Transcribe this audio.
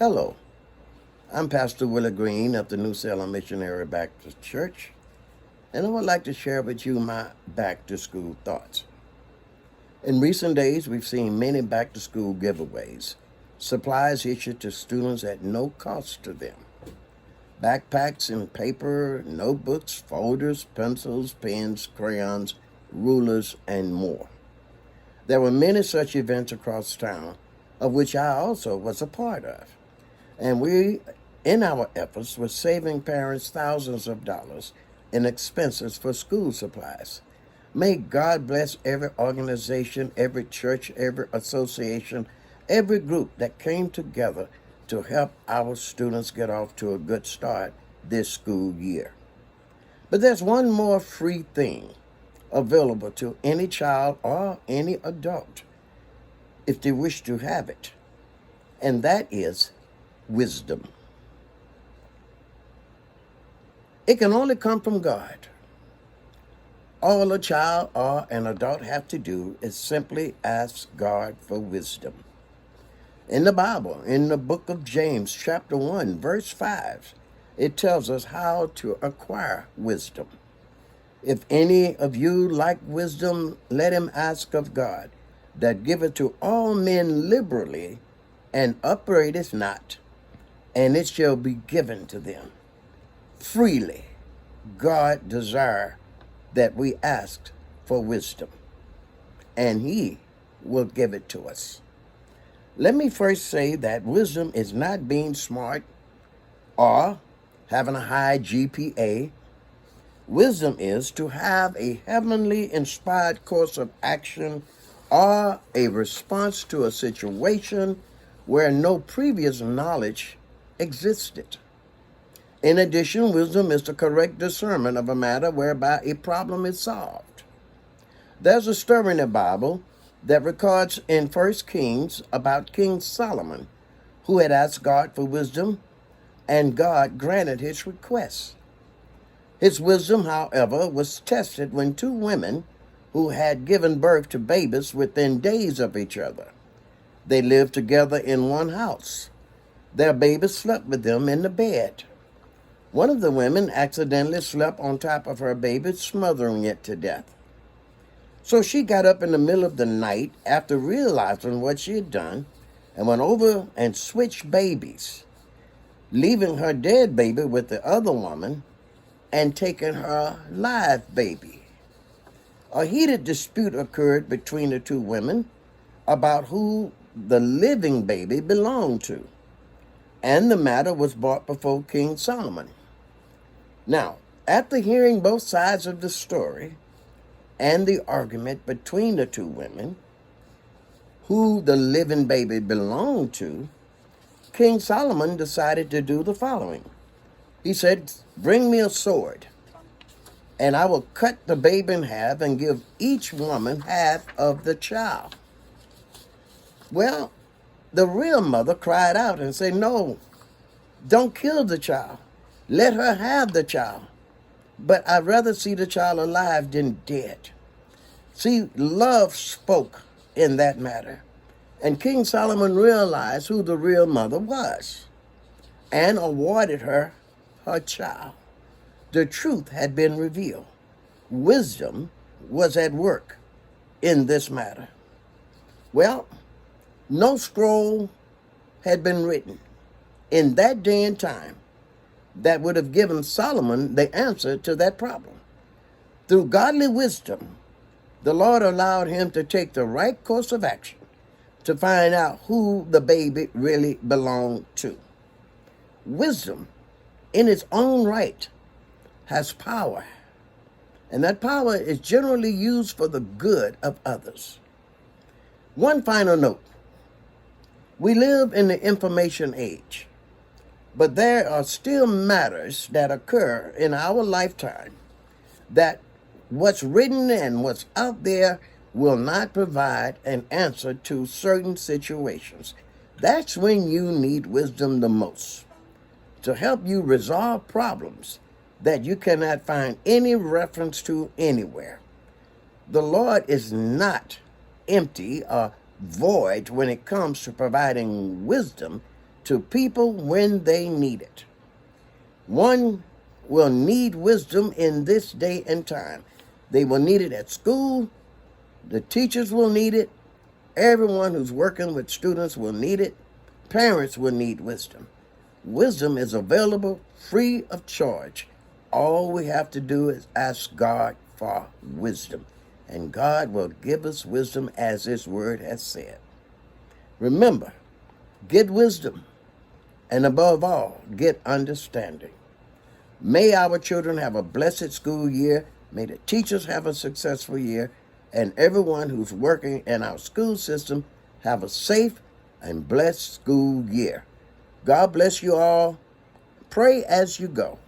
Hello, I'm Pastor Willie Green of the New Salem Missionary Baptist Church, and I would like to share with you my back to school thoughts. In recent days, we've seen many back to school giveaways, supplies issued to students at no cost to them. Backpacks and paper, notebooks, folders, pencils, pens, crayons, rulers, and more. There were many such events across town, of which I also was a part of. And we, in our efforts, were saving parents thousands of dollars in expenses for school supplies. May God bless every organization, every church, every association, every group that came together to help our students get off to a good start this school year. But there's one more free thing available to any child or any adult if they wish to have it, and that is wisdom. It can only come from God. All a child or an adult have to do is simply ask God for wisdom. In the Bible, in the book of James, chapter 1, verse 5, it tells us how to acquire wisdom. If any of you lack wisdom, let him ask of God, that giveth to all men liberally, and upbraideth not, and it shall be given to them freely. God desires that we ask for wisdom, and he will give it to us. Let me first say that wisdom is not being smart or having a high GPA. Wisdom is to have a heavenly inspired course of action or a response to a situation where no previous knowledge existed. In addition, wisdom is the correct discernment of a matter whereby a problem is solved. There's a story in the Bible that records in 1 Kings about King Solomon, who had asked God for wisdom, and God granted his request. His wisdom, however, was tested when two women who had given birth to babies within days of each other. They lived together in one house. Their babies slept with them in the bed. One of the women accidentally slept on top of her baby, smothering it to death. So she got up in the middle of the night after realizing what she had done and went over and switched babies, leaving her dead baby with the other woman and taking her live baby. A heated dispute occurred between the two women about who the living baby belonged to, and the matter was brought before King Solomon. Now, after hearing both sides of the story and the argument between the two women, who the living baby belonged to, King Solomon decided to do the following. He said, "Bring me a sword, and I will cut the baby in half and give each woman half of the child." Well, the real mother cried out and said, "No, don't kill the child. Let her have the child. But I'd rather see the child alive than dead." See, love spoke in that matter. And King Solomon realized who the real mother was and awarded her her child. The truth had been revealed. Wisdom was at work in this matter. Well, no scroll had been written in that day and time that would have given Solomon the answer to that problem. Through godly wisdom, the Lord allowed him to take the right course of action to find out who the baby really belonged to. Wisdom, in its own right, has power, and that power is generally used for the good of others. One final note. We live in the information age, but there are still matters that occur in our lifetime that what's written and what's out there will not provide an answer to certain situations. That's when you need wisdom the most, to help you resolve problems that you cannot find any reference to anywhere. The Lord is not empty or void when it comes to providing wisdom to people when they need it. One will need wisdom in this day and time. They will need it at school. The teachers will need it. Everyone who's working with students will need it. Parents will need wisdom. Wisdom is available free of charge. All we have to do is ask God for wisdom, and God will give us wisdom as His Word has said. Remember, get wisdom, and above all, get understanding. May our children have a blessed school year. May the teachers have a successful year, and everyone who's working in our school system have a safe and blessed school year. God bless you all. Pray as you go.